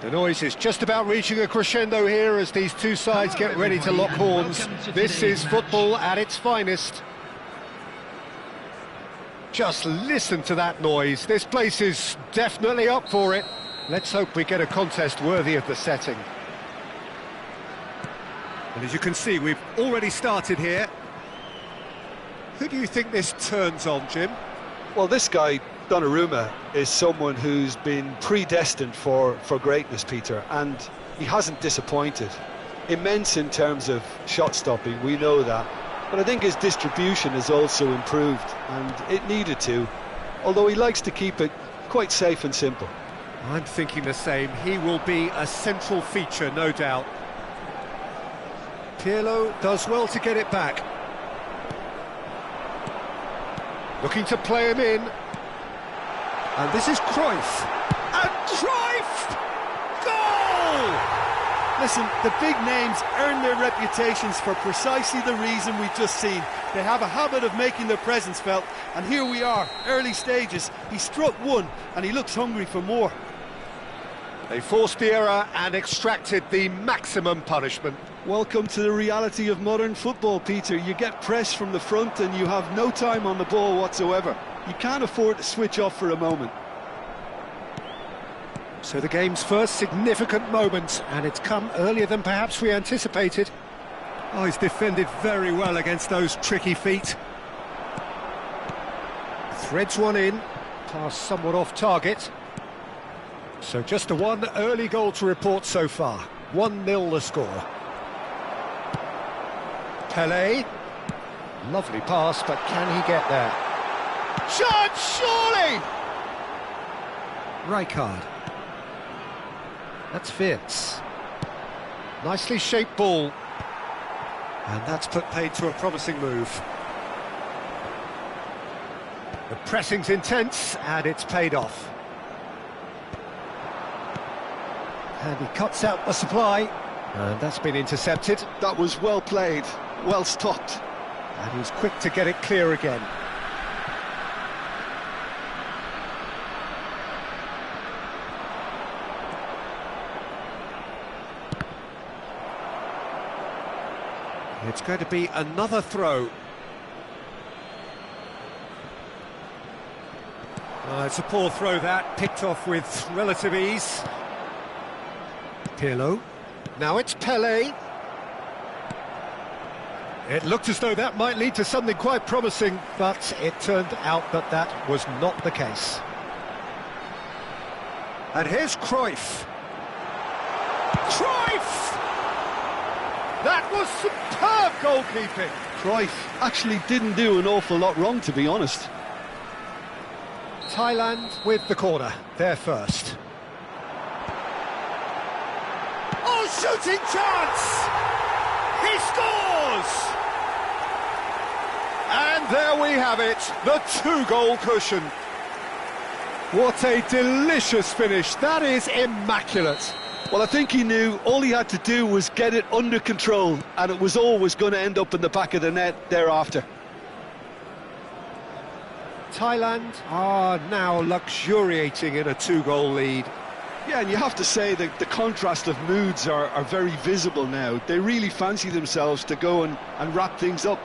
The noise is just about reaching a crescendo here as these two sides get ready to lock horns. This is football at its finest. Just listen to that noise. This place is definitely up for it. Let's hope we get a contest worthy of the setting. And as you can see, we've already started here. Who do you think this turns on, Jim? Well, this guy, Donnarumma, is someone who's been predestined for greatness, Peter, and he hasn't disappointed. Immense in terms of shot stopping, we know that, but I think his distribution has also improved, and it needed to, although he likes to keep it quite safe and simple. I'm thinking the same. He will be a central feature, no doubt. Pirlo does well to get it back. Looking to play him in. And this is Cruyff. And Cruyff! Goal! Listen, the big names earn their reputations for precisely the reason we've just seen. They have a habit of making their presence felt, and here we are, early stages. He struck one, and he looks hungry for more. They forced the error and extracted the maximum punishment. Welcome to the reality of modern football, Peter. You get pressed from the front and you have no time on the ball whatsoever. You can't afford to switch off for a moment. So the game's first significant moment, and it's come earlier than perhaps we anticipated. Oh, he's defended very well against those tricky feet. Threads one in, pass somewhat off target. So just the one early goal to report so far. 1-0 the score. Pelé. Lovely pass, but can he get there? Shot, surely! Rijkaard. That's Wirtz. Nicely shaped ball. And that's put paid to a promising move. The pressing's intense, and it's paid off. And he cuts out the supply, and that's been intercepted. That was well played, well stopped. And he's quick to get it clear again. It's going to be another throw. It's a poor throw that, picked off with relative ease. Pirlo. Now it's Pelé. It looked as though that might lead to something quite promising, but it turned out that that was not the case. And here's Cruyff. Cruyff! That was superb goalkeeping. Cruyff actually didn't do an awful lot wrong, to be honest. Thailand with the corner, they're first. Oh, shooting chance! He scores! And there we have it, the two-goal cushion. What a delicious finish, that is immaculate. Well, I think he knew all he had to do was get it under control, and it was always going to end up in the back of the net thereafter. Thailand are now luxuriating in a two-goal lead. Yeah, and you have to say that the contrast of moods are very visible now. They really fancy themselves to go and wrap things up.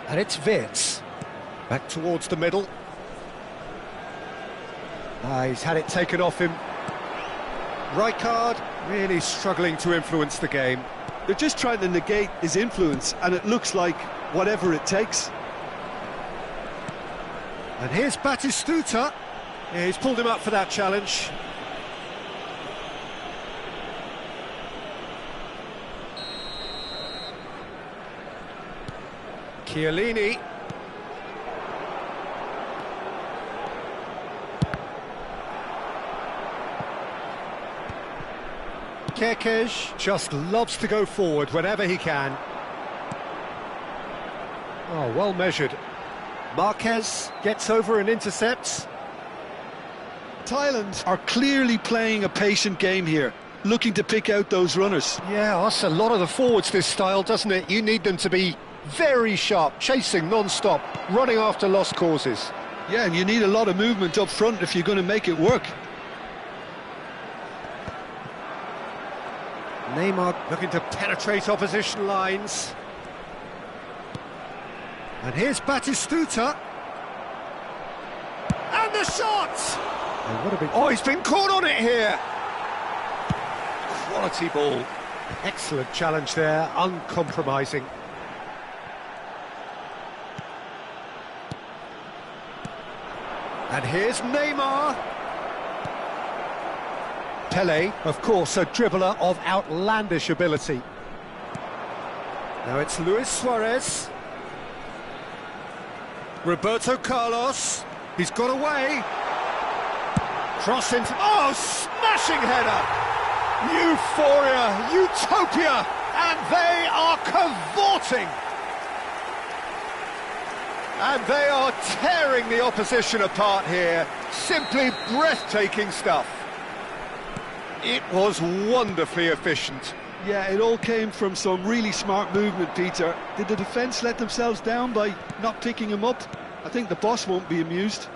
And it's Wirtz. Back towards the middle. He's had it taken off him. Rijkaard really struggling to influence the game. They're just trying to negate his influence, and it looks like whatever it takes. And here's Batistuta. Yeah, he's pulled him up for that challenge. Chiellini. Kerkez just loves to go forward whenever he can. Oh, well measured. Marquez gets over and intercepts. Thailand are clearly playing a patient game here, looking to pick out those runners. Yeah, that's a lot of the forwards, this style, doesn't it? You need them to be very sharp, chasing non-stop, running after lost causes. Yeah, and you need a lot of movement up front if you're going to make it work. Neymar looking to penetrate opposition lines. And here's Batistuta. And the shot! Oh, he's been caught on it here! Quality ball. Excellent challenge there, uncompromising. And here's Neymar. Pele, of course, a dribbler of outlandish ability. Now it's Luis Suarez. Roberto Carlos. He's got away. Cross into... Oh, smashing header! Euphoria, utopia, and they are cavorting. And they are tearing the opposition apart here. Simply breathtaking stuff. It was wonderfully efficient. Yeah, it all came from some really smart movement, Peter. Did the defence let themselves down by not picking him up? I think the boss won't be amused.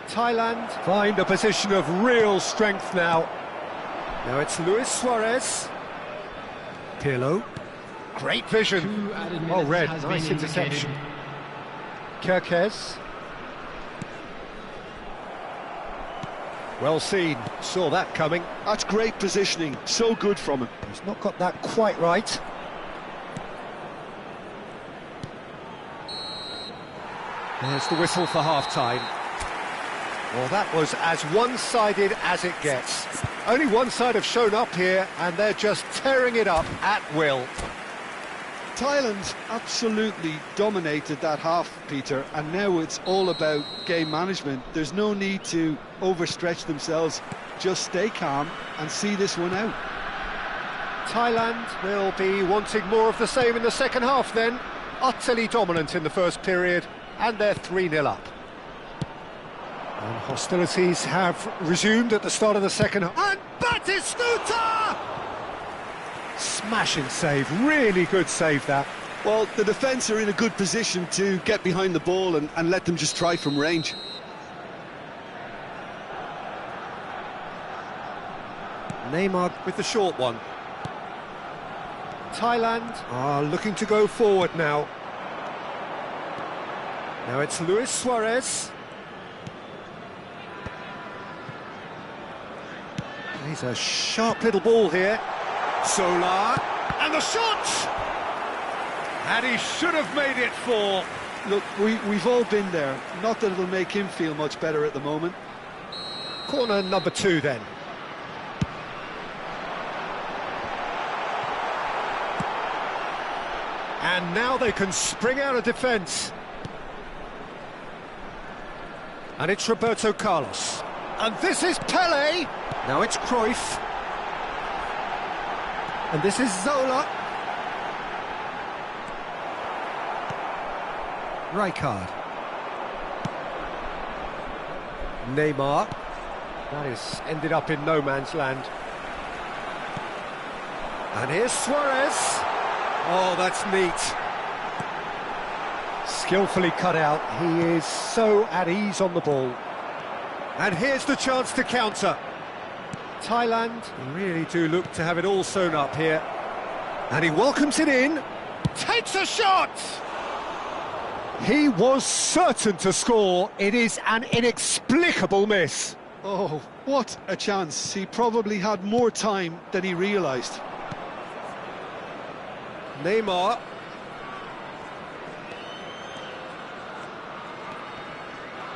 Thailand find a position of real strength now. Now it's Luis Suarez. Pirlo. Great vision. Oh, red. Nice interception. Kerkez. Well seen. Saw that coming. That's great positioning. So good from him. He's not got that quite right. There's the whistle for half-time. Well, that was as one-sided as it gets. Only one side have shown up here, and they're just tearing it up at will. Thailand absolutely dominated that half, Peter, and now it's all about game management. There's no need to overstretch themselves. Just stay calm and see this one out. Thailand will be wanting more of the same in the second half then. Utterly dominant in the first period, and they're 3-0 up. And hostilities have resumed at the start of the second half. And Batistuta! Smashing save, really good save that. Well, the defence are in a good position to get behind the ball and let them just try from range. Neymar with the short one. Thailand are looking to go forward now. Now it's Luis Suarez. He's a sharp little ball here. Solar, and the shot! And he should have made it 4. Look, we've all been there. Not that it'll make him feel much better at the moment. Corner number 2 then. And now they can spring out of defence. And it's Roberto Carlos. And this is Pele. Now it's Cruyff. And this is Zola. Rijkaard. Neymar. That is ended up in no man's land. And here's Suarez. Oh, that's neat. Skillfully cut out. He is so at ease on the ball. And here's the chance to counter. Thailand really do look to have it all sewn up here. And he welcomes it in. Takes a shot! He was certain to score. It is an inexplicable miss. Oh, what a chance. He probably had more time than he realised. Neymar.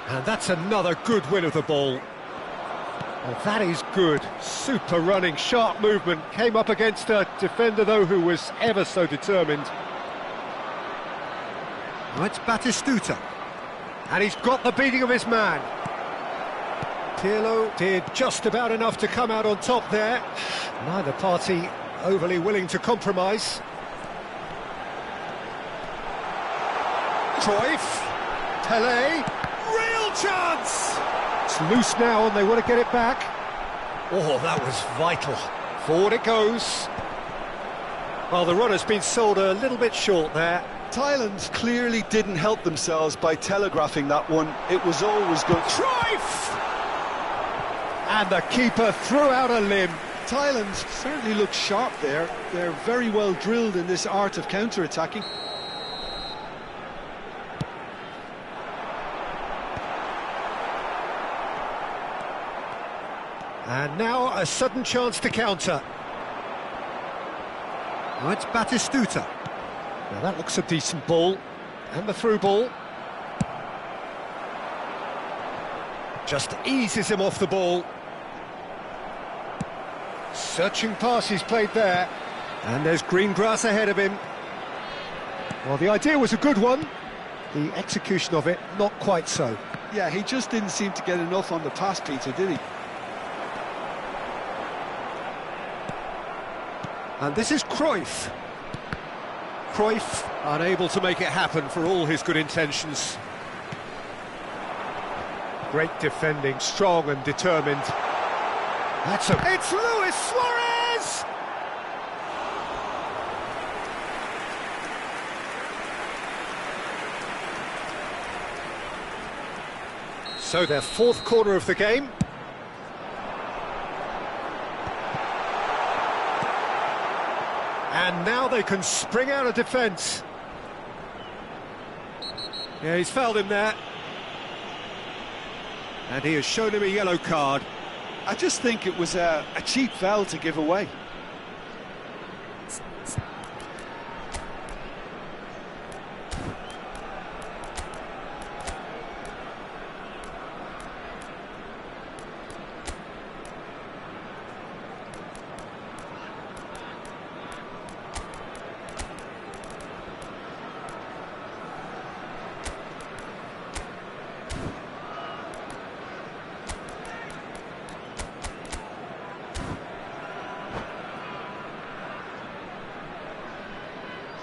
And that's another good win of the ball. Well, that is good. Super running, sharp movement. Came up against a defender, though, who was ever so determined. Now it's Batistuta. And he's got the beating of his man. Pirlo did just about enough to come out on top there. Neither party overly willing to compromise. Cruyff. Pele. Real chance! It's loose now and they want to get it back. Oh, that was vital. Forward it goes. Well, the run has been sold a little bit short there. Thailand clearly didn't help themselves by telegraphing that one. It was always good. Cruyff! And the keeper threw out a limb. Thailand certainly look sharp there. They're very well drilled in this art of counter-attacking. And now a sudden chance to counter. Now it's Batistuta. Now that looks a decent ball. And the through ball. Just eases him off the ball. Searching pass he's played there. And there's green grass ahead of him. Well, the idea was a good one. The execution of it, not quite so. Yeah, he just didn't seem to get enough on the pass, Peter, did he? And this is Cruyff. Cruyff unable to make it happen for all his good intentions. Great defending, strong and determined. It's Luis Suarez! So their fourth corner of the game. And now they can spring out of defence. Yeah, he's fouled him there. And he has shown him a yellow card. I just think it was a cheap foul to give away.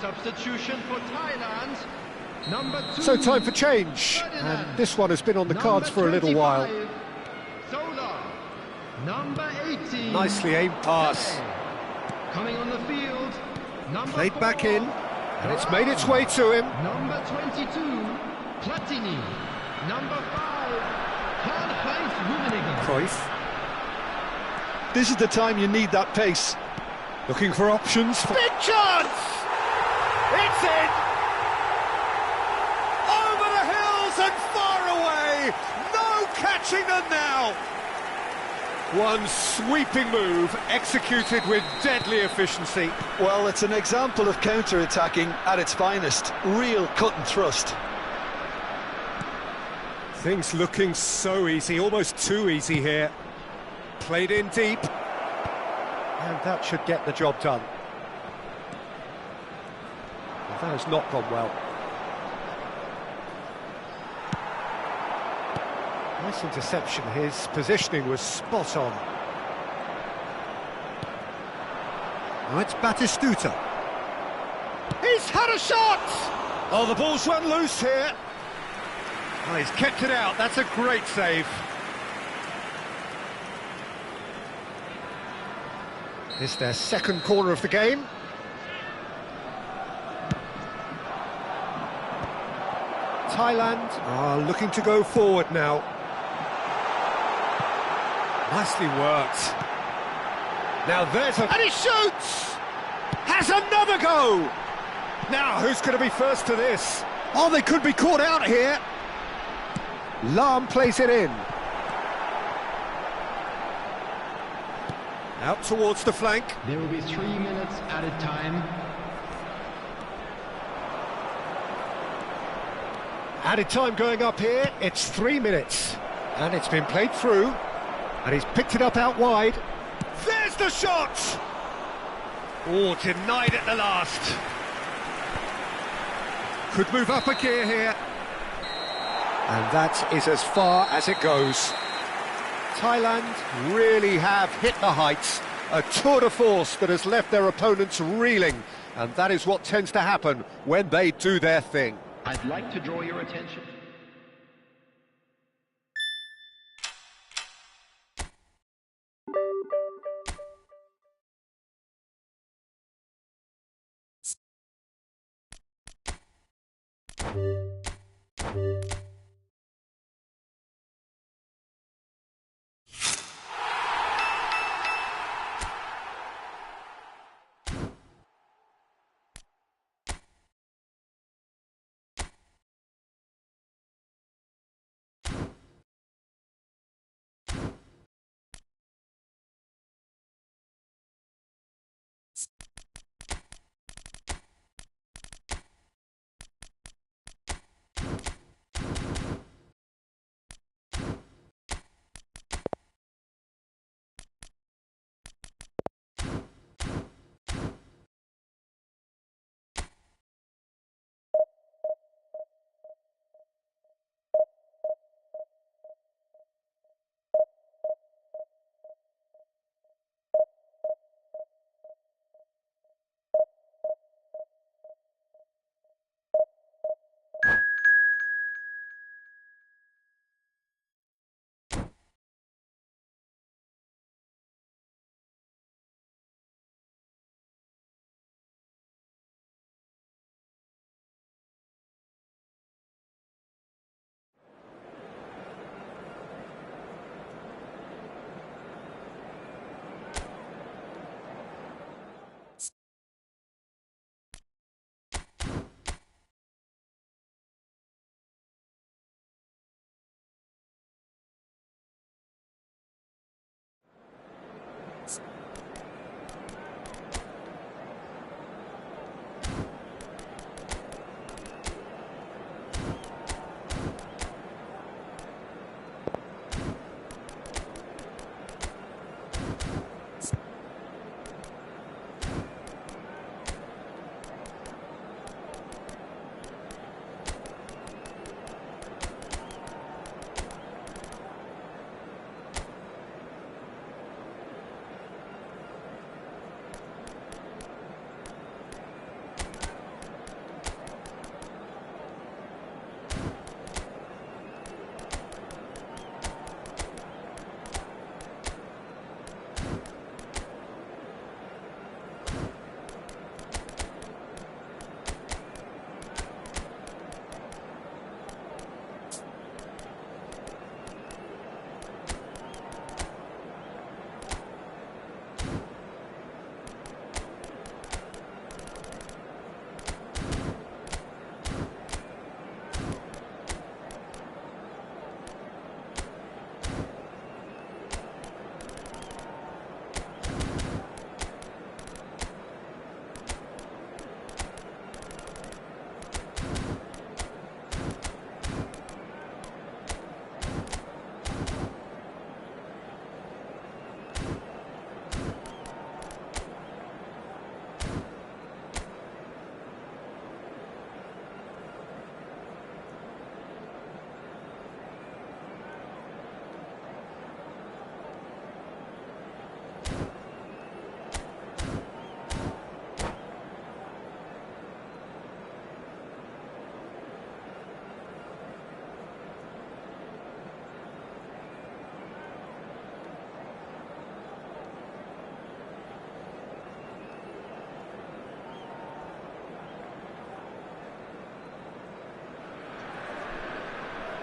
Substitution for Thailand, number 2. So time for change, and this one has been on the cards for a little while. Zola, number 18. Nicely aimed pass. Coming on the field, number Played 4. back in, and it's made its way to him. Number 22, Platini. Number 5, Karl-Heinz Rummenigge. Cruyff This is the time you need that pace. looking for options. Big chance! It's in! Over the hills and far away! No catching them now! One sweeping move, executed with deadly efficiency. Well, it's an example of counter-attacking at its finest. Real cut and thrust. Things looking so easy, almost too easy here. Played in deep. And that should get the job done. That has not gone well. Nice interception. His positioning was spot on. Now it's Batistuta. He's had a shot! Oh, the ball's run loose here. Oh, he's kept it out. That's a great save. It's their second corner of the game. Thailand are looking to go forward now. Nicely worked. Now there's a... And he shoots! Has another go! Now, who's going to be first to this? Oh, they could be caught out here. Lam plays it in. Out towards the flank. There will be 3 minutes added time. Added time going up here, it's 3 minutes. And it's been played through. And he's picked it up out wide. There's the shot! Oh, denied at the last. Could move up a gear here. And that is as far as it goes. Thailand really have hit the heights. A tour de force that has left their opponents reeling. And that is what tends to happen when they do their thing. I'd like to draw your attention.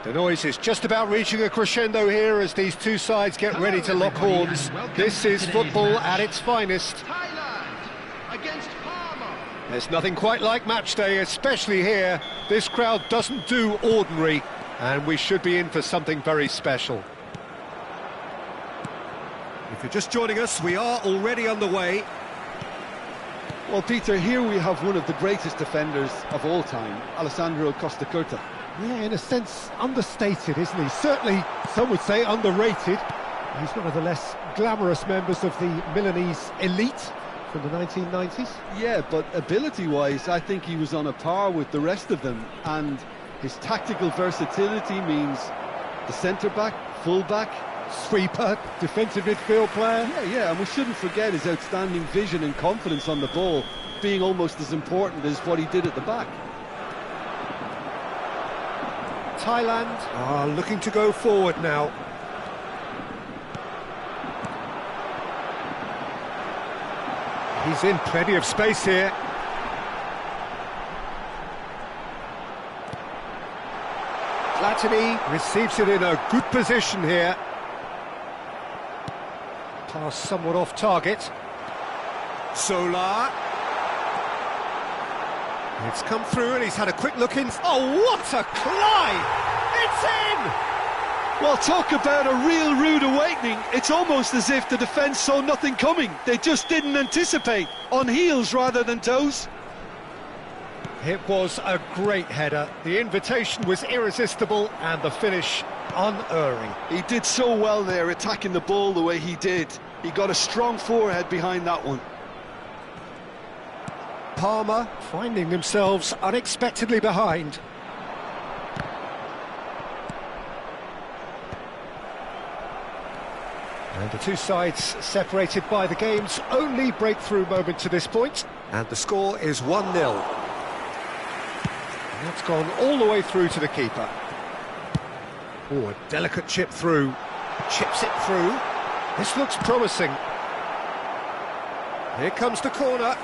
The noise is just about reaching a crescendo here as these two sides get ready to lock horns. This is football at its finest. Thailand against Parma. There's nothing quite like match day, especially here. This crowd doesn't do ordinary, and we should be in for something very special. If you're just joining us, we are already underway. Well, Peter, here we have one of the greatest defenders of all time, Alessandro Costa Curta. Yeah, in a sense, understated, isn't he? Certainly, some would say underrated. He's one of the less glamorous members of the Milanese elite from the 1990s. Yeah, but ability-wise, I think he was on a par with the rest of them, and his tactical versatility means the centre-back, full-back, Sweeper, defensive midfield player. Yeah, and we shouldn't forget his outstanding vision and confidence on the ball, being almost as important as what he did at the back. Thailand are looking to go forward now. He's in plenty of space here. Platini receives it in a good position here. Pass somewhat off target. Solar. It's come through and he's had a quick look in. Oh, what a climb! It's in! Well, talk about a real rude awakening. It's almost as if the defence saw nothing coming. They just didn't anticipate. On heels rather than toes. It was a great header. The invitation was irresistible and the finish unerring. He did so well there, attacking the ball the way he did. He got a strong forehead behind that one. Parma finding themselves unexpectedly behind. And the two sides separated by the game's only breakthrough moment to this point. And the score is 1-0. That's gone all the way through to the keeper. Oh, a delicate chip through. Chips it through. This looks promising. Here comes the corner.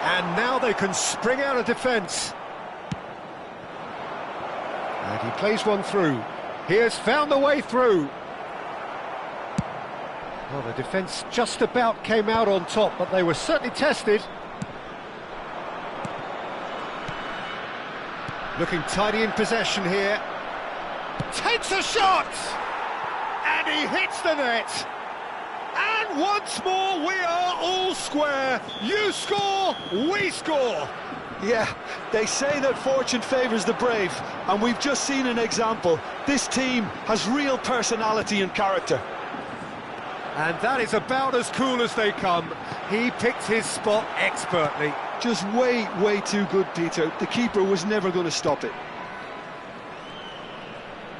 And now they can spring out of defence. And he plays one through. He has found the way through. Well, the defence just about came out on top, but they were certainly tested. Looking tidy in possession here. Takes a shot! And he hits the net. And once more, we are all square. You score, we score. Yeah, they say that fortune favours the brave, and we've just seen an example. This team has real personality and character. And that is about as cool as they come. He picked his spot expertly. Just way too good, Peter. The keeper was never going to stop it.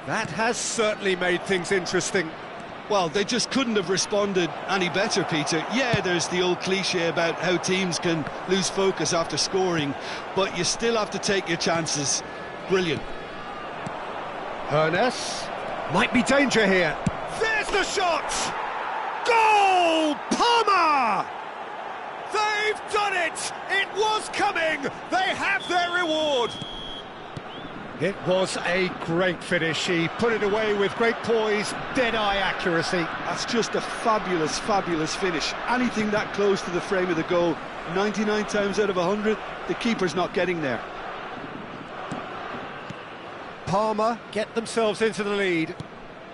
That has certainly made things interesting. Well, they just couldn't have responded any better, Peter. Yeah, there's the old cliche about how teams can lose focus after scoring, but you still have to take your chances. Brilliant. Ernest. Might be danger here. There's the shot! Goal! Parma! They've done it! It was coming! They have their reward! It was a great finish. He put it away with great poise, dead-eye accuracy. That's just a fabulous finish. Anything that close to the frame of the goal, 99 times out of 100, the keeper's not getting there. Parma get themselves into the lead.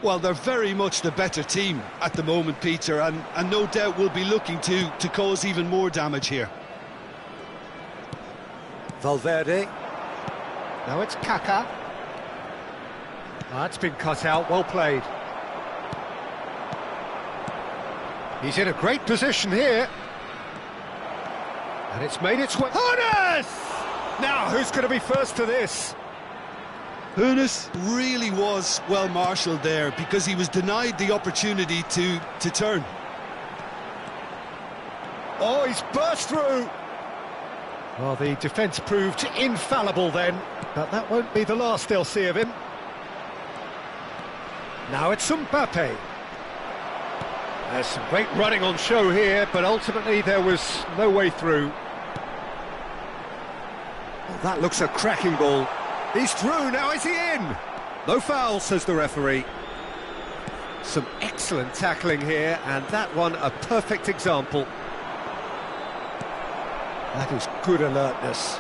Well, they're very much the better team at the moment, Peter, and no doubt will be looking to cause even more damage here. Valverde. Now it's Kaká. That's been cut out, well played. He's in a great position here. And it's made its way... Ernest! Now, who's going to be first to this? Ernest really was well marshalled there because he was denied the opportunity to turn. Oh, he's burst through. Well, the defence proved infallible then, but that won't be the last they'll see of him. Now it's Mbappe. There's some great running on show here, but ultimately there was no way through. Well, that looks a cracking ball. He's through, now is he in? No foul, says the referee. Some excellent tackling here, and that one a perfect example. That is good alertness.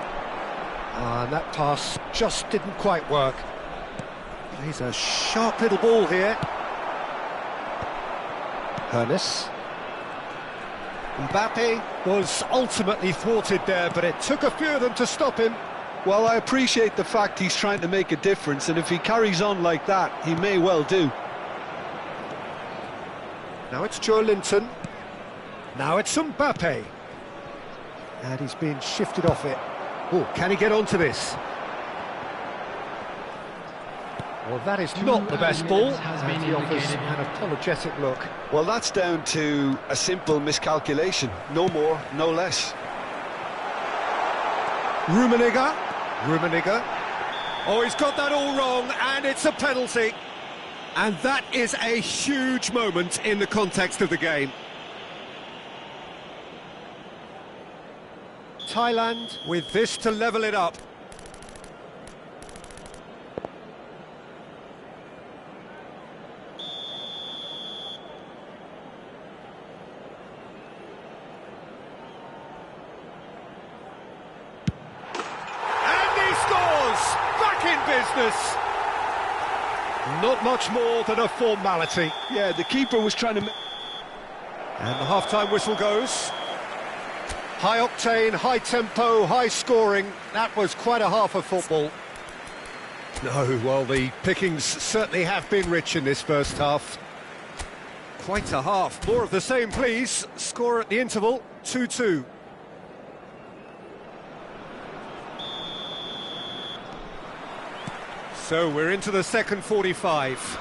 And that pass just didn't quite work. He's a sharp little ball here. Ernest. Mbappe was ultimately thwarted there, but it took a few of them to stop him. Well, I appreciate the fact he's trying to make a difference, and if he carries on like that, he may well do. Now it's Joe Linton. Now it's Mbappe. And he's being shifted off it. Oh, can he get onto this? Well, that is not the best ball, and he offers an apologetic look. Well, that's down to a simple miscalculation. No more, no less. Rummenigge. Oh, he's got that all wrong, and it's a penalty. And that is a huge moment in the context of the game. Thailand with this to level it up. Business. Not much more than a formality. Yeah, the keeper was trying to... And the half-time whistle goes. High octane, high tempo, high scoring. That was quite a half of football. No, well, the pickings certainly have been rich in this first half. Quite a half. More of the same, please. Score at the interval, 2-2. So we're into the second 45.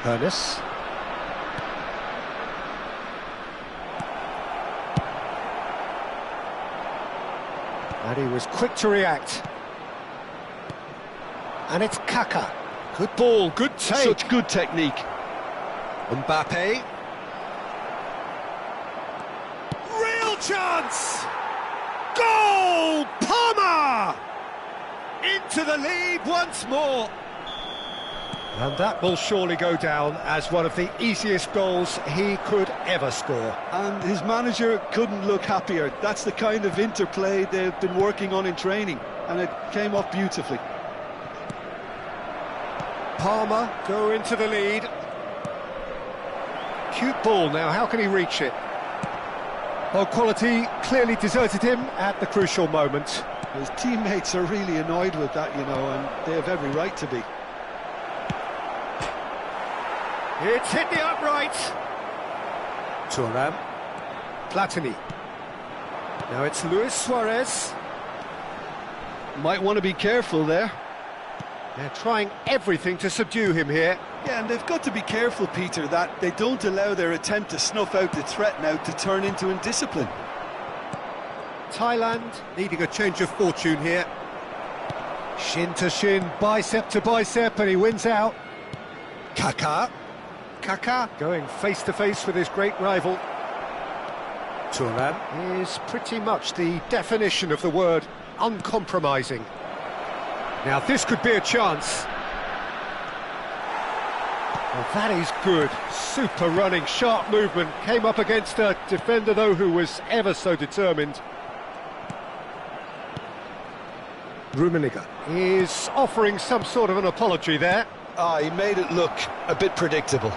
Ernest. And he was quick to react. And it's Kaka. Good ball, good take. Such good technique. Mbappe. Real chance! Goal! Palmer! Into the lead once more. And that will surely go down as one of the easiest goals he could ever score. And his manager couldn't look happier. That's the kind of interplay they've been working on in training, and it came off beautifully. Palmer go into the lead. Cute ball now, how can he reach it? Well, quality clearly deserted him at the crucial moment. His teammates are really annoyed with that, you know, and they have every right to be. It's hit the upright. Thuram. Platini. Now it's Luis Suarez. Might want to be careful there. They're trying everything to subdue him here. Yeah, and they've got to be careful, Peter, that they don't allow their attempt to snuff out the threat now to turn into indiscipline. Thailand needing a change of fortune here. Shin to shin, bicep to bicep, and he wins out. Kaka going face to face with his great rival. Thuram is pretty much the definition of the word uncompromising. Now this could be a chance. Well, that is good. Super running, sharp movement. Came up against a defender, though, who was ever so determined. Rummenigge is offering some sort of an apology there. He made it look a bit predictable.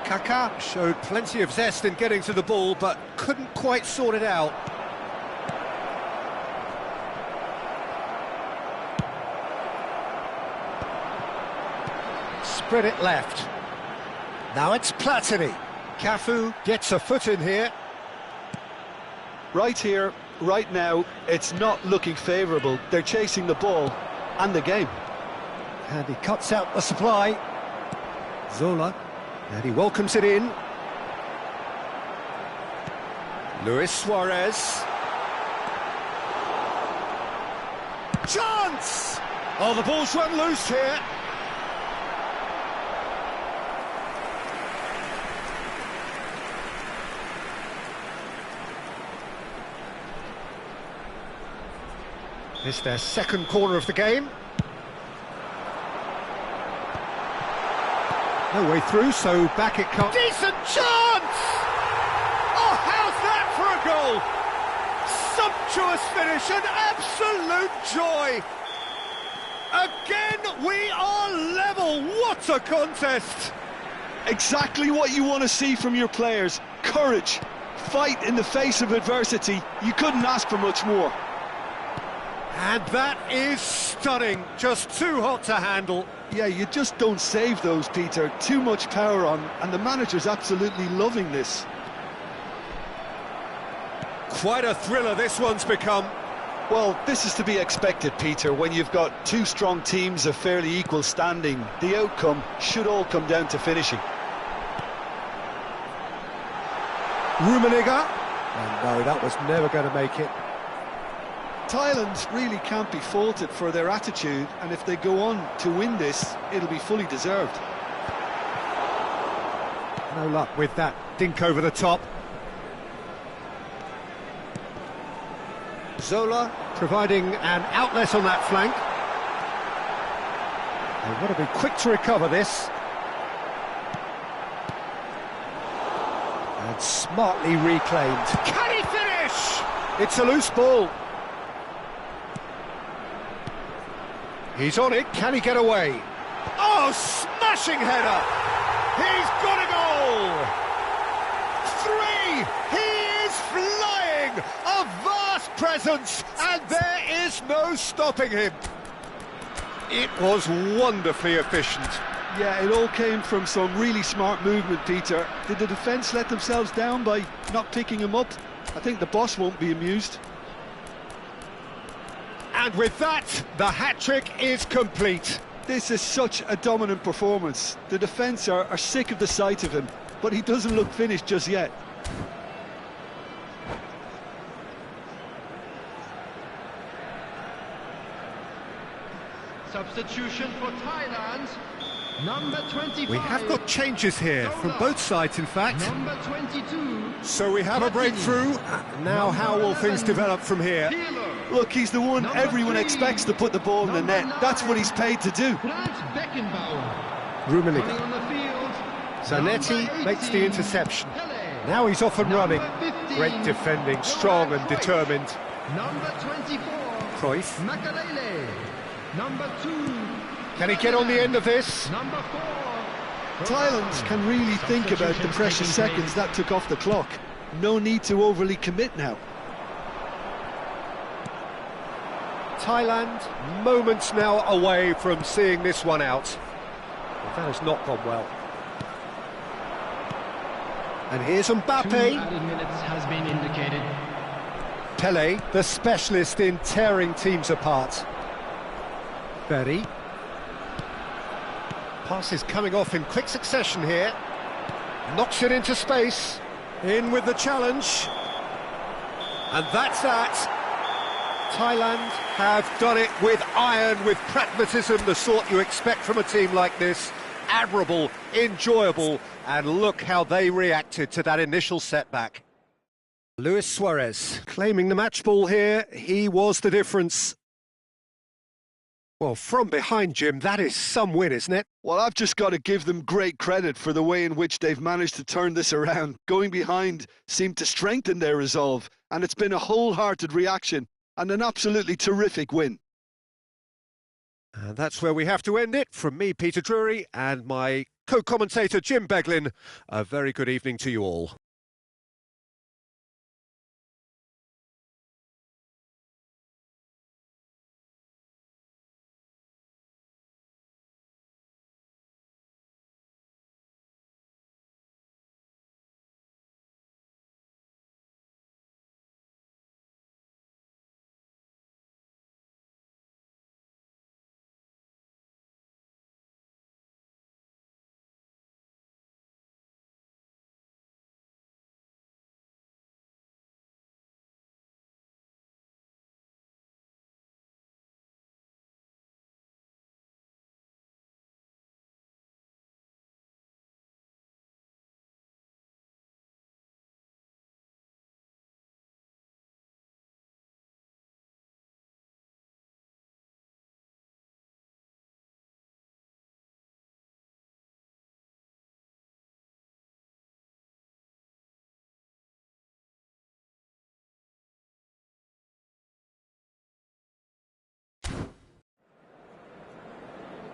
Kaka showed plenty of zest in getting to the ball, but couldn't quite sort it out. Spread it left. Now it's Platini. Cafu gets a foot in here. Right here, right now, it's not looking favourable. They're chasing the ball and the game. And he cuts out the supply. Zola. And he welcomes it in. Luis Suarez. Chance! Oh, the ball's run loose here. It's their second corner of the game. No way through, so back it comes. Decent chance! Oh, how's that for a goal? Sumptuous finish, an absolute joy! Again, we are level. What a contest! Exactly what you want to see from your players. Courage, fight in the face of adversity. You couldn't ask for much more. And that is stunning, just too hot to handle. Yeah, you just don't save those, Peter. Too much power on, and the manager's absolutely loving this. Quite a thriller this one's become. Well, this is to be expected, Peter. When you've got two strong teams of fairly equal standing, the outcome should all come down to finishing. Rummenigge. And no, that was never going to make it. Thailand really can't be faulted for their attitude, and if they go on to win this, it'll be fully deserved. No luck with that dink over the top. Zola providing an outlet on that flank. They've got to be quick to recover this. And smartly reclaimed. Can he finish? It's a loose ball. He's on it, can he get away? Oh, smashing header! He's got a goal! 3! He is flying! A vast presence, and there is no stopping him. It was wonderfully efficient. Yeah, it all came from some really smart movement, Peter. Did the defence let themselves down by not picking him up? I think the boss won't be amused. And with that, the hat-trick is complete. This is such a dominant performance. The defence are sick of the sight of him, but he doesn't look finished just yet. Substitution for Thailand. Number 25. We have got changes here from both sides, in fact. Number 22. So we have a breakthrough. Now how will things develop from here? Look, he's the one everyone expects to put the ball in the net. That's what he's paid to do. Rummenigge. On the field. Zanetti makes the interception. Now he's off and running. Great defending, strong and determined. Number 24. Cruyff. Makalele. Number 2. Can he get on the end of this? Number 4. Thailand can really think about the precious seconds that took off the clock. No need to overly commit now. Thailand, moments now away from seeing this one out. But that has not gone well. And here's 2 Mbappe. added minutes has been indicated. Pele, the specialist in tearing teams apart. Berry. Pass is coming off in quick succession here. Knocks it into space. In with the challenge. And that's that. Thailand have done it with iron, with pragmatism, the sort you expect from a team like this. Admirable, enjoyable, and look how they reacted to that initial setback. Luis Suarez claiming the match ball here. He was the difference. Well, from behind, Jim, that is some win, isn't it? Well, I've just got to give them great credit for the way in which they've managed to turn this around. Going behind seemed to strengthen their resolve, and it's been a wholehearted reaction and an absolutely terrific win. And that's where we have to end it. From me, Peter Drury, and my co-commentator, Jim Beglin, a very good evening to you all.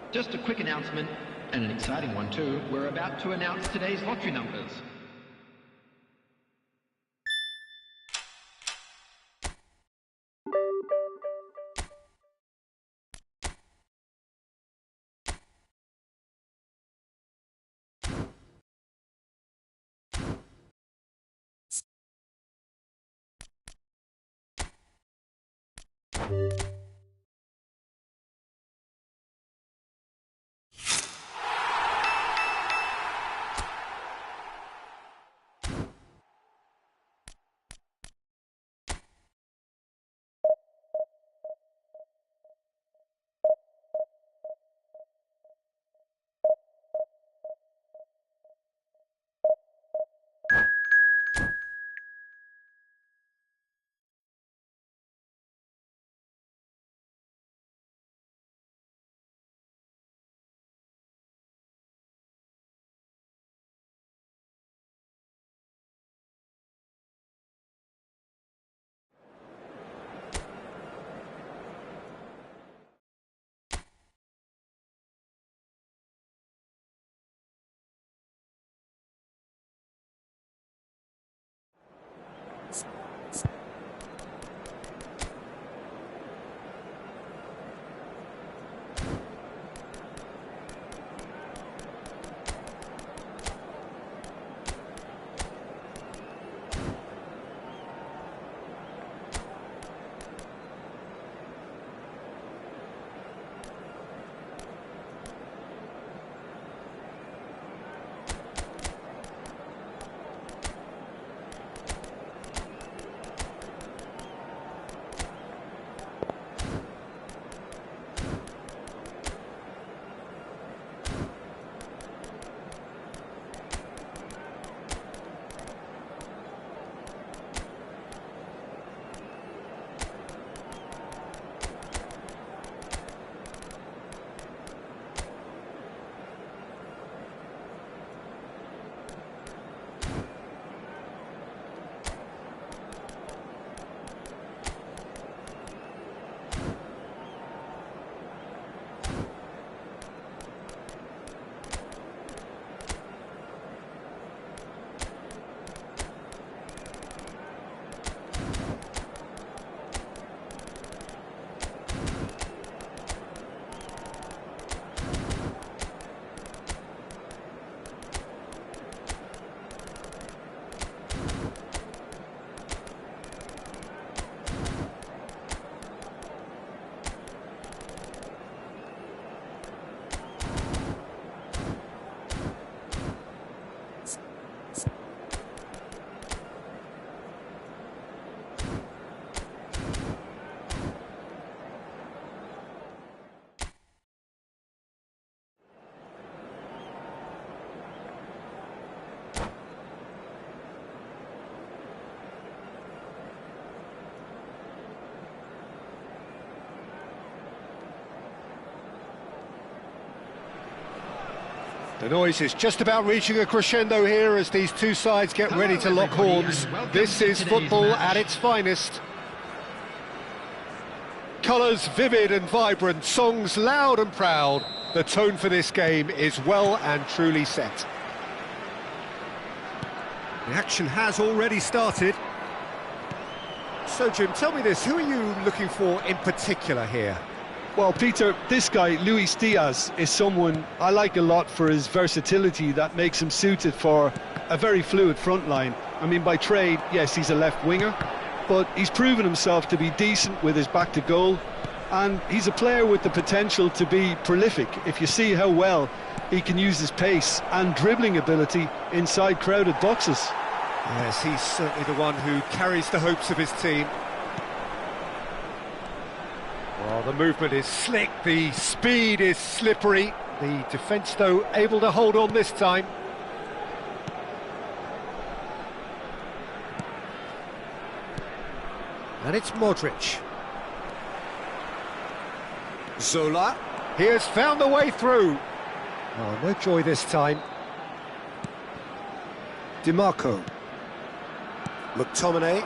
Just a quick announcement, and an exciting one too. We're about to announce today's lottery numbers. The noise is just about reaching a crescendo here as these two sides get ready to lock horns. This is football at its finest. Colours vivid and vibrant, songs loud and proud. The tone for this game is well and truly set. The action has already started. So, Jim, tell me this, who are you looking for in particular here? Well, Peter, this guy, Luis Diaz, is someone I like a lot for his versatility that makes him suited for a very fluid front line. I mean, by trade, yes, he's a left winger, but he's proven himself to be decent with his back to goal, and he's a player with the potential to be prolific if you see how well he can use his pace and dribbling ability inside crowded boxes. Yes, he's certainly the one who carries the hopes of his team. Well, the movement is slick, the speed is slippery. The defence, though, able to hold on this time. And it's Modric. Zola. He has found the way through. Oh, no joy this time. DiMarco. McTominay.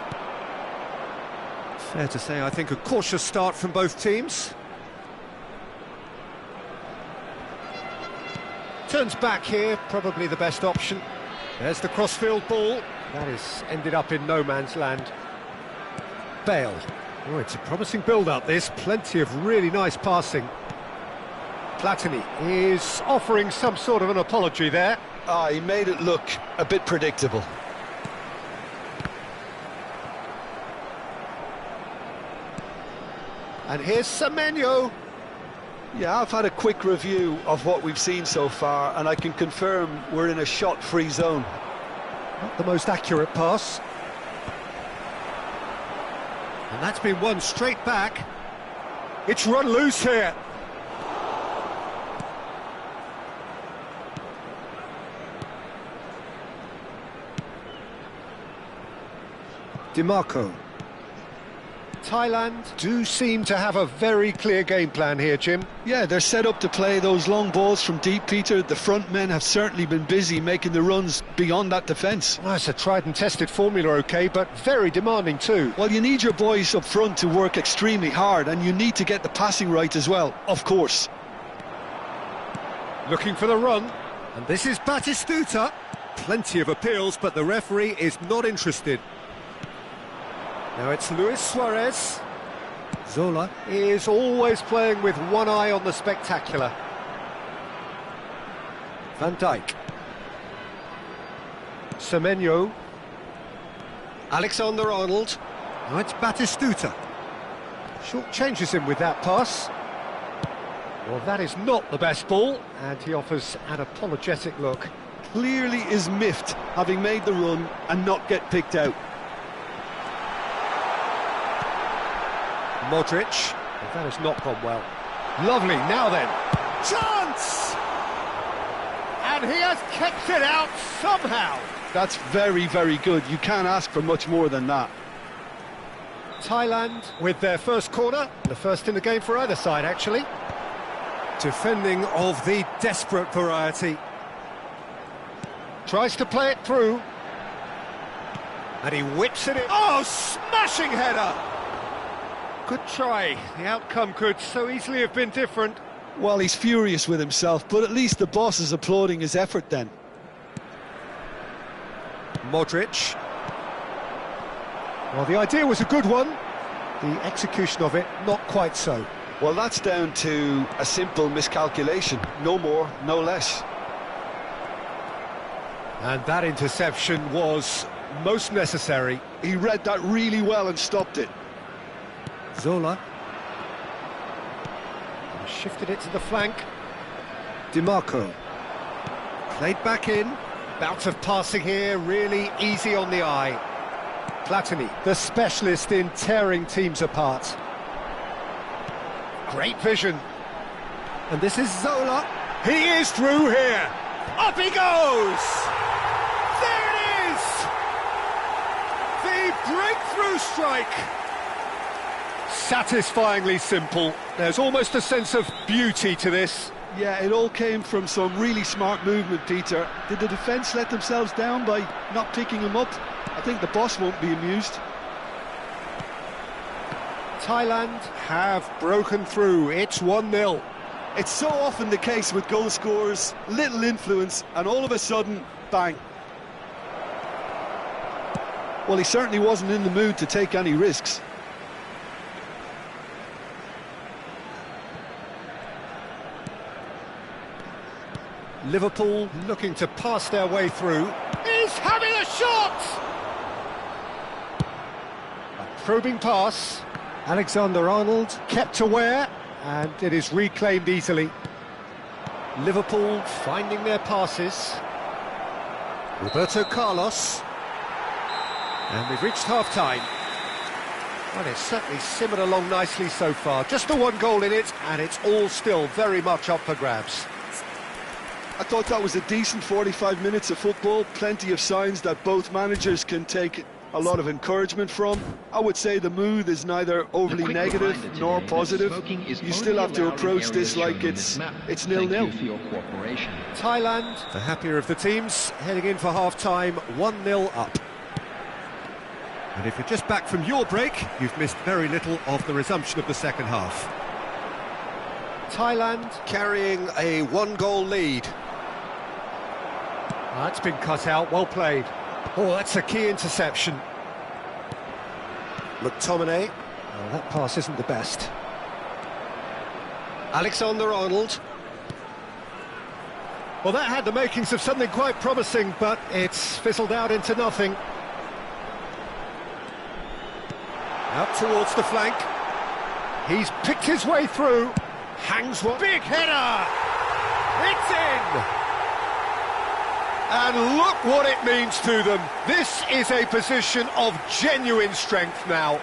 Fair to say, I think, a cautious start from both teams. Turns back here, probably the best option. There's the crossfield ball. That is ended up in no man's land. Bale. Oh, it's a promising build-up, this. Plenty of really nice passing. Platini is offering some sort of an apology there. He made it look a bit predictable. And here's Semenyo. Yeah, I've had a quick review of what we've seen so far, and I can confirm we're in a shot-free zone. Not the most accurate pass. And that's been won straight back. It's run loose here. DiMarco. Thailand do seem to have a very clear game plan here, Jim. Yeah, they're set up to play those long balls from deep, Peter. The front men have certainly been busy making the runs beyond that defence. Well, it's a tried and tested formula, OK, but very demanding too. Well, you need your boys up front to work extremely hard, and you need to get the passing right as well, of course. Looking for the run, and this is Batistuta. Plenty of appeals, but the referee is not interested. Now it's Luis Suarez. Zola is always playing with one eye on the spectacular. Van Dijk. Semenyo. Alexander-Arnold. Now it's Batistuta. Short changes him with that pass. Well, that is not the best ball, and he offers an apologetic look. Clearly is miffed, having made the run and not get picked out. Modric, but that has not gone well. Lovely, now then. Chance! And he has kept it out somehow. That's very, very good. You can't ask for much more than that. Thailand with their first corner, the first in the game for either side, actually. Defending of the desperate variety. Tries to play it through. And he whips it in. Oh, smashing header! Good try. The outcome could so easily have been different. Well, he's furious with himself, but at least the boss is applauding his effort then. Modric. Well, the idea was a good one. The execution of it, not quite so. Well, that's down to a simple miscalculation. No more, no less. And that interception was most necessary. He read that really well and stopped it. Zola. And shifted it to the flank. DiMarco. Played back in. Bout of passing here, really easy on the eye. Platini, the specialist in tearing teams apart. Great vision. And this is Zola. He is through here. Up he goes! There it is! The breakthrough strike. Satisfyingly simple. There's almost a sense of beauty to this. Yeah, it all came from some really smart movement, Peter. Did the defence let themselves down by not picking him up? I think the boss won't be amused. Thailand have broken through. It's 1-0. It's so often the case with goal scorers, little influence, and all of a sudden, bang. Well, he certainly wasn't in the mood to take any risks. Liverpool looking to pass their way through. He's having a shot! A probing pass. Alexander-Arnold kept aware, and it is reclaimed easily. Liverpool finding their passes. Roberto Carlos. And we've reached half-time. Well, it's certainly simmered along nicely so far. Just the one goal in it, and it's all still very much up for grabs. I thought that was a decent 45 minutes of football. Plenty of signs that both managers can take a lot of encouragement from. I would say the mood is neither overly negative nor positive. You still have to approach this like it's 0-0. Thailand, the happier of the teams, heading in for half-time, 1-0 up. And if you're just back from your break, you've missed very little of the resumption of the second half. Thailand carrying a one-goal lead. That's been cut out, well played. Oh, that's a key interception. McTominay. Oh, that pass isn't the best. Alexander-Arnold. Well, that had the makings of something quite promising, but it's fizzled out into nothing. Out towards the flank. He's picked his way through. Hangs one. Big header! It's in! And look what it means to them. This is a position of genuine strength now.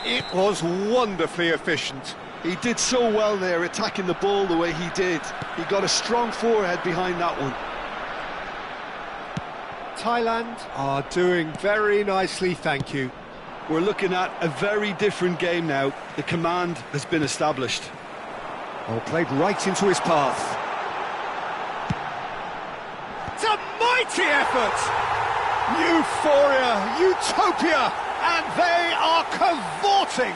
It was wonderfully efficient. He did so well there, attacking the ball the way he did. He got a strong forehead behind that one. Thailand are doing very nicely, thank you. We're looking at a very different game now. The command has been established. Oh, played right into his path. It's a mighty effort! Euphoria, utopia, and they are cavorting.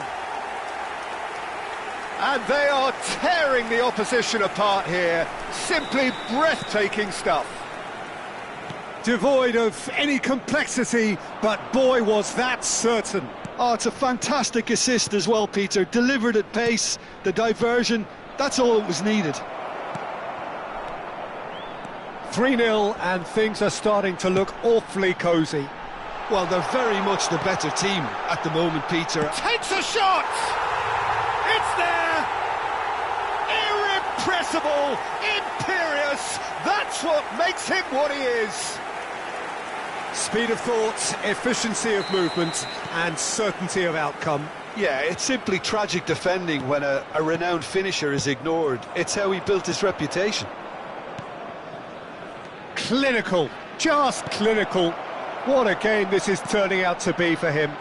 And they are tearing the opposition apart here. Simply breathtaking stuff. Devoid of any complexity, but boy was that certain. Oh, it's a fantastic assist as well, Peter. Delivered at pace, the diversion, that's all that was needed. 3-0 and things are starting to look awfully cosy. Well, they're very much the better team at the moment, Peter. Takes a shot! It's there! Irrepressible, imperious, that's what makes him what he is. Speed of thought, efficiency of movement, and certainty of outcome. Yeah, it's simply tragic defending when a renowned finisher is ignored. It's how he built his reputation. Clinical, just clinical. What a game this is turning out to be for him.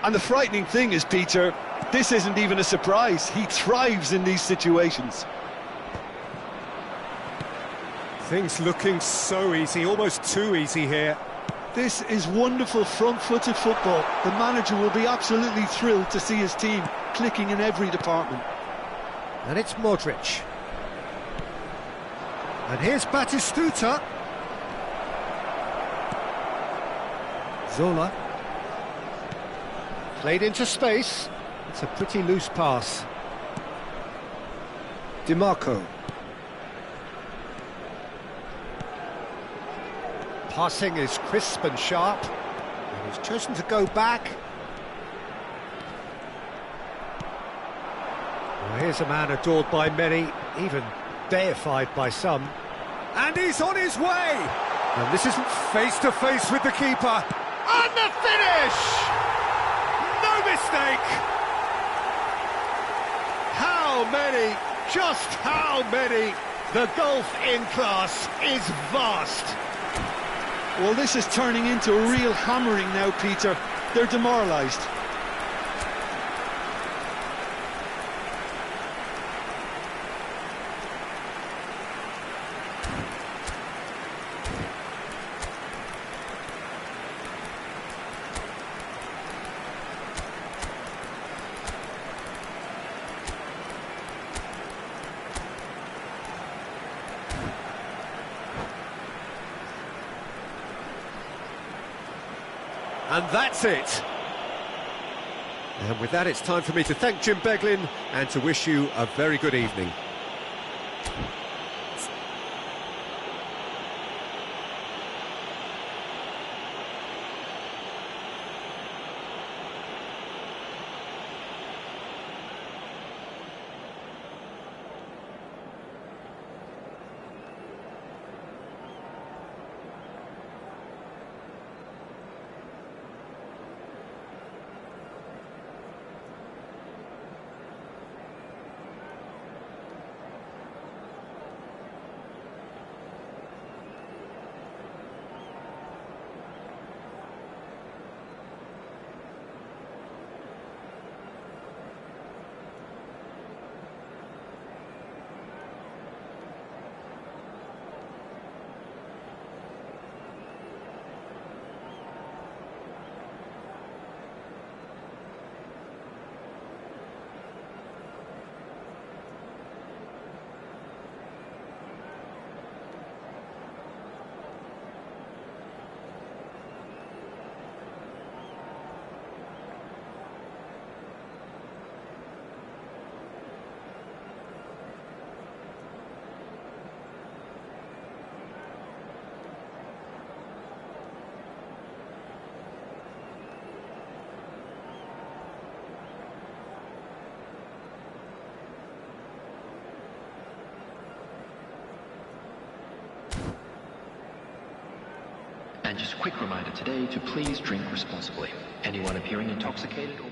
And the frightening thing is, Peter, this isn't even a surprise. He thrives in these situations. Things looking so easy, almost too easy here. This is wonderful front-footed football. The manager will be absolutely thrilled to see his team clicking in every department. And it's Modric. And here's Batistuta. Zola. Played into space. It's a pretty loose pass. DiMarco. Passing is crisp and sharp. And he's chosen to go back. Well, here's a man adored by many, even deified by some. And he's on his way! And this isn't face-to-face with the keeper. And the finish! No mistake! How many? Just how many? The gulf in class is vast. Well, this is turning into a real hammering now, Peter. They're demoralised. And that's it. And with that, it's time for me to thank Jim Beglin and to wish you a very good evening. And just a quick reminder today to please drink responsibly. Anyone appearing intoxicated or...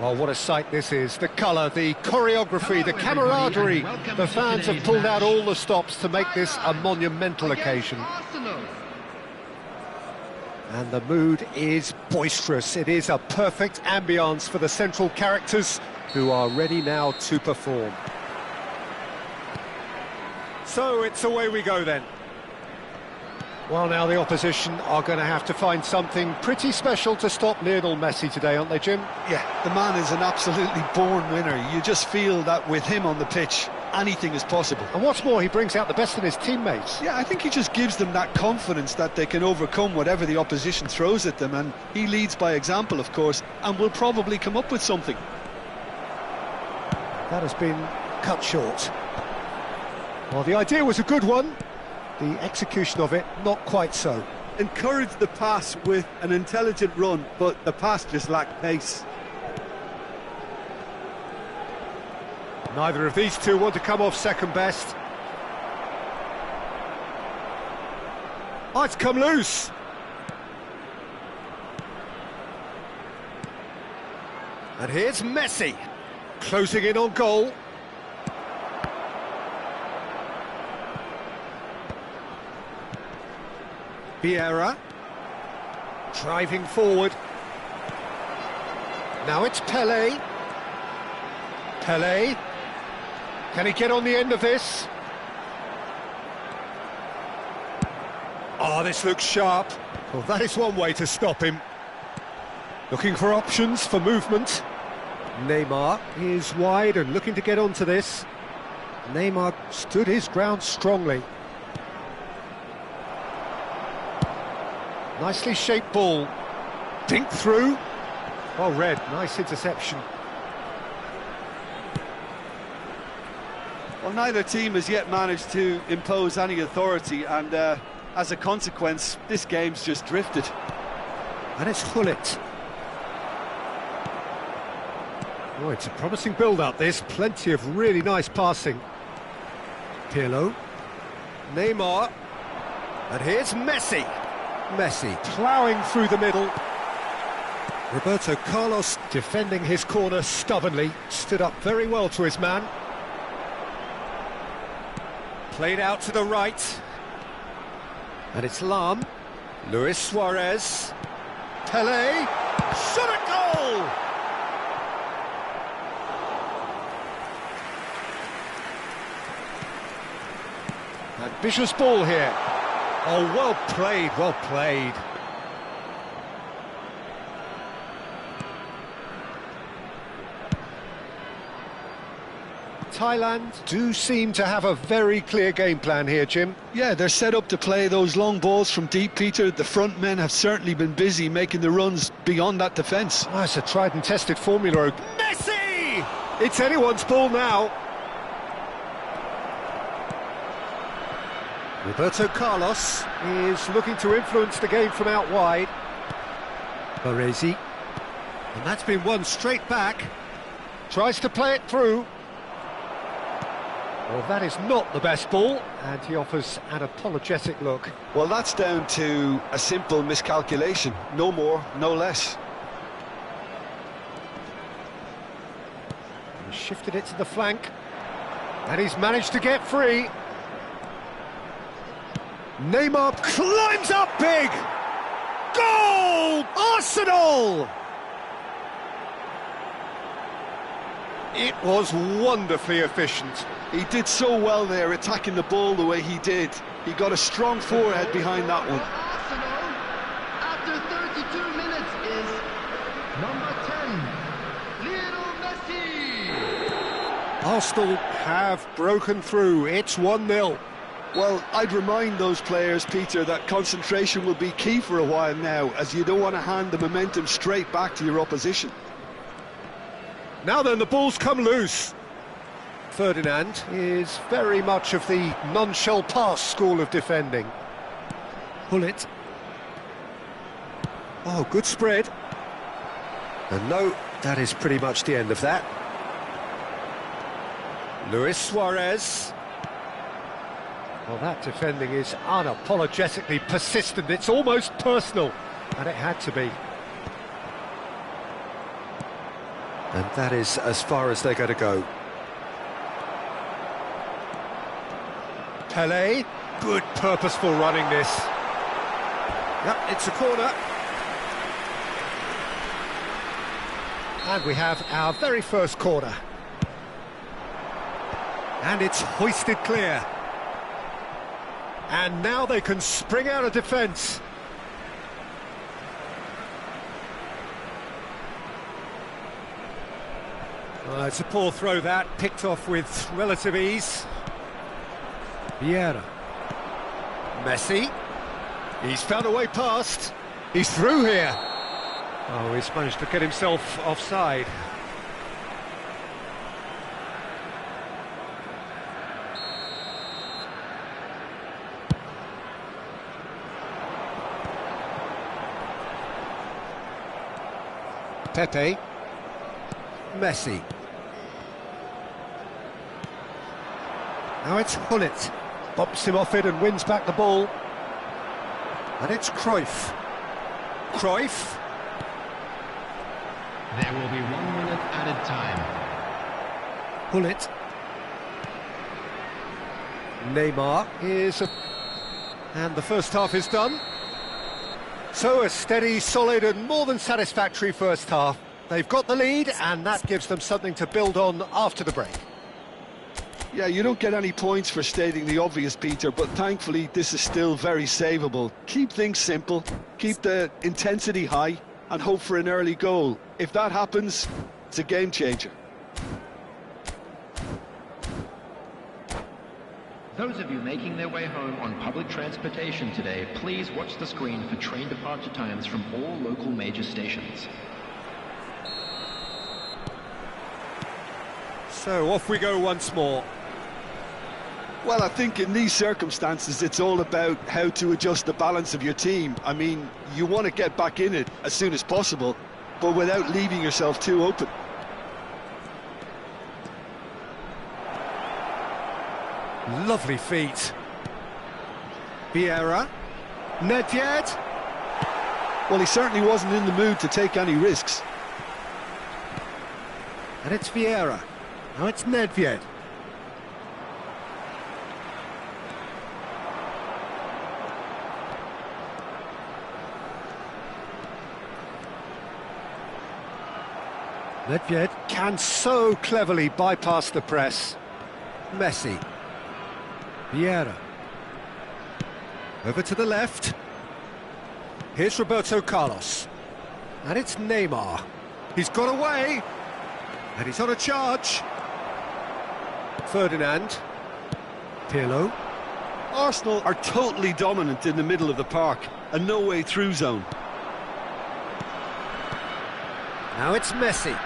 Well, what a sight this is. The colour, the choreography, the camaraderie. The fans have pulled out all the stops to make this a monumental occasion. And the mood is boisterous. It is a perfect ambience for the central characters who are ready now to perform. So it's away we go then. Well, now the opposition are going to have to find something pretty special to stop Lionel Messi today, aren't they, Jim? Yeah, the man is an absolutely born winner. You just feel that with him on the pitch, anything is possible. And what's more, he brings out the best in his teammates. Yeah, I think he just gives them that confidence that they can overcome whatever the opposition throws at them, and he leads by example, of course, and will probably come up with something. That has been cut short. Well, the idea was a good one. The execution of it, not quite so. encouraged the pass with an intelligent run, but the pass just lacked pace. Neither of these two want to come off second best. Oh, it's come loose. And here's Messi, closing in on goal. Vieira, driving forward. Now it's Pelé. Pelé, can he get on the end of this? Oh, this looks sharp. Well, that is one way to stop him. Looking for options for movement. Neymar is wide and looking to get onto this. Neymar stood his ground strongly. Nicely shaped ball. Dink through. Well read, nice interception. Well, neither team has yet managed to impose any authority, and as a consequence, this game's just drifted. And it's Hullet. Oh, it's a promising build-up, this. Plenty of really nice passing. Pirlo. Neymar. And here's Messi. Messi ploughing through the middle. Roberto Carlos defending his corner stubbornly. Stood up very well to his man. Played out to the right. And it's Lam. Luis Suarez. Pelé. Shot at goal! Ambitious ball here. Oh, well played, well played. Thailand do seem to have a very clear game plan here, Jim. Yeah, they're set up to play those long balls from deep, Peter. The front men have certainly been busy making the runs beyond that defence. Oh, it's a tried and tested formula. Messi! It's anyone's ball now. Roberto Carlos is looking to influence the game from out wide. Baresi. And that's been won straight back. Tries to play it through. Well, that is not the best ball, and he offers an apologetic look. Well, that's down to a simple miscalculation. No more, no less. He shifted it to the flank, and he's managed to get free. Neymar climbs up big! Goal! Arsenal! It was wonderfully efficient. He did so well there, attacking the ball the way he did. He got a strong forehead behind that one. Arsenal, after 32 minutes, is number 10, Lionel Messi. Arsenal have broken through. It's 1-0. Well, I'd remind those players, Peter, that concentration will be key for a while now, as you don't want to hand the momentum straight back to your opposition. Now then, the ball's come loose. Ferdinand is very much of the none-shall-pass school of defending. Hullet. Oh, good spread. And no, that is pretty much the end of that. Luis Suarez. Well, that defending is unapologetically persistent. It's almost personal, and it had to be. And that is as far as they're going to go. Pelé, good purposeful running this. Yep, it's a corner. And we have our very first corner. And it's hoisted clear. And now they can spring out of defence. It's a poor throw that, picked off with relative ease. Vieira. Messi. He's found a way past. He's through here. Oh, he's managed to get himself offside. Pepe. Messi. Now it's Hullet. Bumps him off it and wins back the ball. And it's Cruyff. Cruyff. There will be 1 minute added time. Hullet. Neymar. And the first half is done. So a steady, solid and more than satisfactory first half. They've got the lead and that gives them something to build on after the break. Yeah, you don't get any points for stating the obvious, Peter, but thankfully this is still very savable. Keep things simple, keep the intensity high and hope for an early goal. If that happens, it's a game changer. Those of you making their way home on public transportation today, please watch the screen for train departure times from all local major stations. So off we go once more. Well, I think in these circumstances it's all about how to adjust the balance of your team. I mean, you want to get back in it as soon as possible, but without leaving yourself too open. Lovely feet. Vieira. Nedved. Well, he certainly wasn't in the mood to take any risks. And it's Vieira. Now it's Nedved. Nedved can so cleverly bypass the press. Messi. Vieira. Over to the left. Here's Roberto Carlos. And it's Neymar. He's got away. And he's on a charge. Ferdinand. Pirlo. Arsenal are totally dominant in the middle of the park, a no-way through zone. Now it's Messi.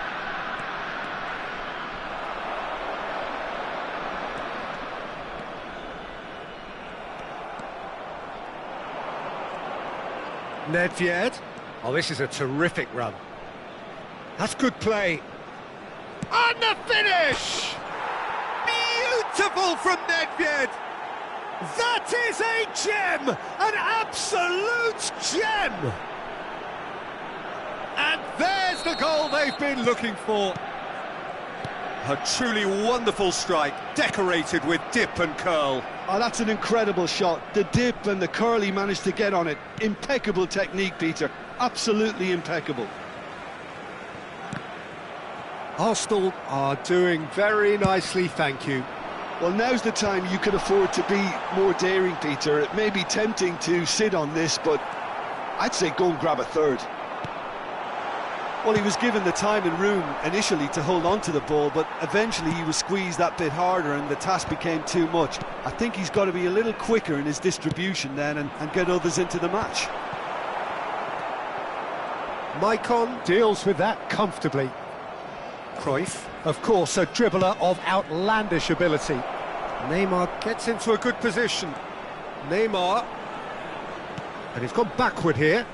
Nedved. Oh, this is a terrific run. That's good play. And the finish! Beautiful from Nedved! That is a gem! An absolute gem! And there's the goal they've been looking for. A truly wonderful strike, decorated with dip and curl. Oh, that's an incredible shot. The dip and the curl he managed to get on it. Impeccable technique, Peter. Absolutely impeccable. Arsenal are doing very nicely, thank you. Well, now's the time you can afford to be more daring, Peter. It may be tempting to sit on this, but I'd say go and grab a third. Well, he was given the time and room initially to hold on to the ball, but eventually he was squeezed that bit harder and the task became too much. I think he's got to be a little quicker in his distribution then and get others into the match. Maicon deals with that comfortably. Cruyff, of course, a dribbler of outlandish ability. Neymar gets into a good position. Neymar. And he's gone backward here.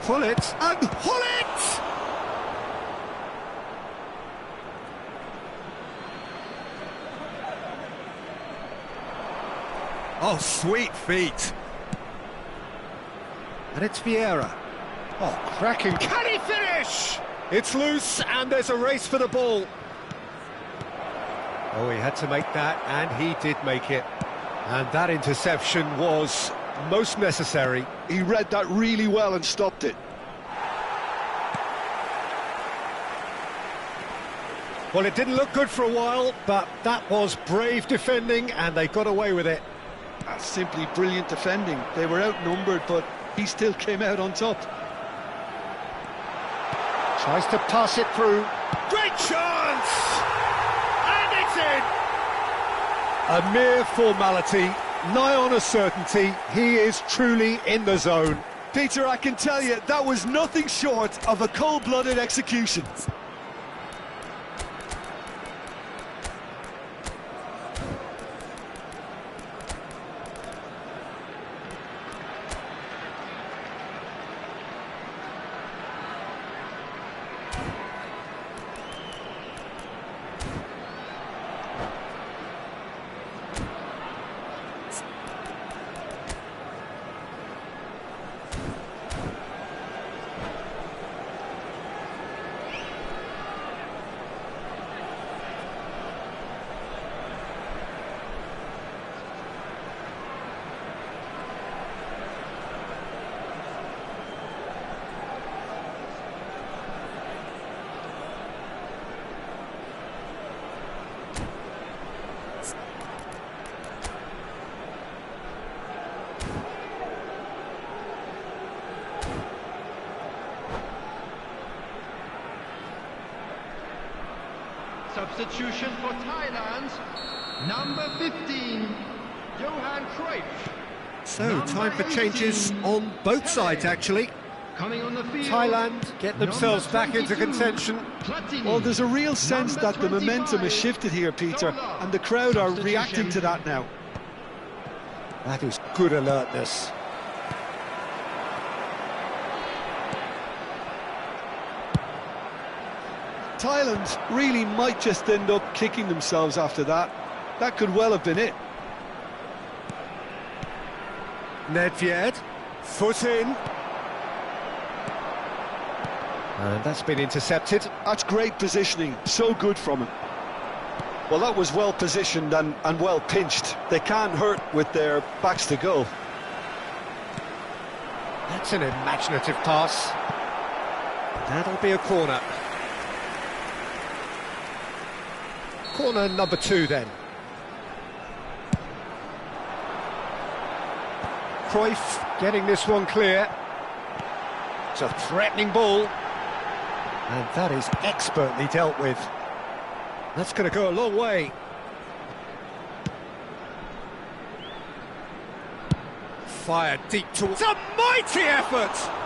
Hullet. And Hullet! Oh, sweet feet. And it's Vieira. Oh, cracking. Can he finish? It's loose, and there's a race for the ball. Oh, he had to make that, and he did make it. And that interception was most necessary. He read that really well and stopped it. Well, it didn't look good for a while, but that was brave defending, and they got away with it. That's simply brilliant defending. They were outnumbered, but he still came out on top. Tries to pass it through. Great chance! And it's in! A mere formality, nigh on a certainty. He is truly in the zone. Peter, I can tell you, that was nothing short of a cold-blooded execution. Substitution for Thailand's number 15, Johan Cruyff. So, time for changes on both sides, actually. Coming on the field, Thailand get themselves back into contention. Well, there's a real sense that the momentum has shifted here, Peter, and the crowd are reacting to that now. That is good alertness. Thailand really might just end up kicking themselves after that. That could well have been it. Nedved, foot in. And that's been intercepted. That's great positioning, so good from him. Well, that was well positioned and well pinched. They can't hurt with their backs to goal. That's an imaginative pass. That'll be a corner. Corner number 2 then. Cruyff getting this one clear. It's a threatening ball. And that is expertly dealt with. That's going to go a long way. Fired deep towards... It's a mighty effort!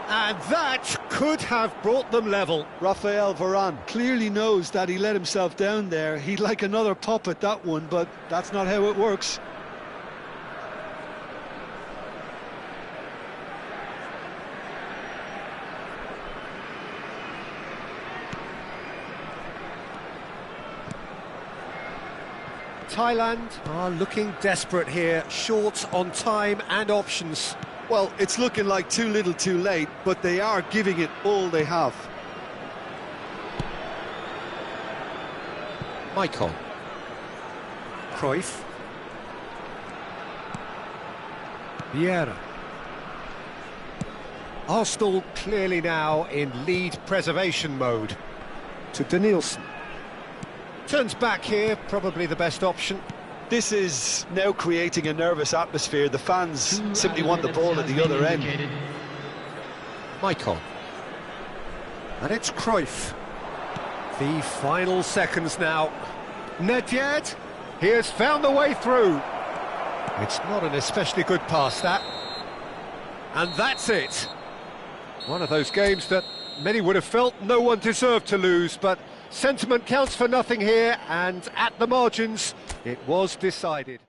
And that could have brought them level. Rafael Varane clearly knows that he let himself down there. He'd like another pop at that one, but that's not how it works. Thailand are looking desperate here, short on time and options. Well, it's looking like too little too late, but they are giving it all they have. Michael. Cruyff. Vieira. Arsenal clearly now in lead preservation mode. To Danielson. Turns back here, probably the best option. This is now creating a nervous atmosphere. The fans simply want the ball at the other end. Michael. And it's Cruyff. The final seconds now. Nedved, he has found the way through. It's not an especially good pass, that. And that's it. One of those games that many would have felt no one deserved to lose, but sentiment counts for nothing here, and at the margins, it was decided.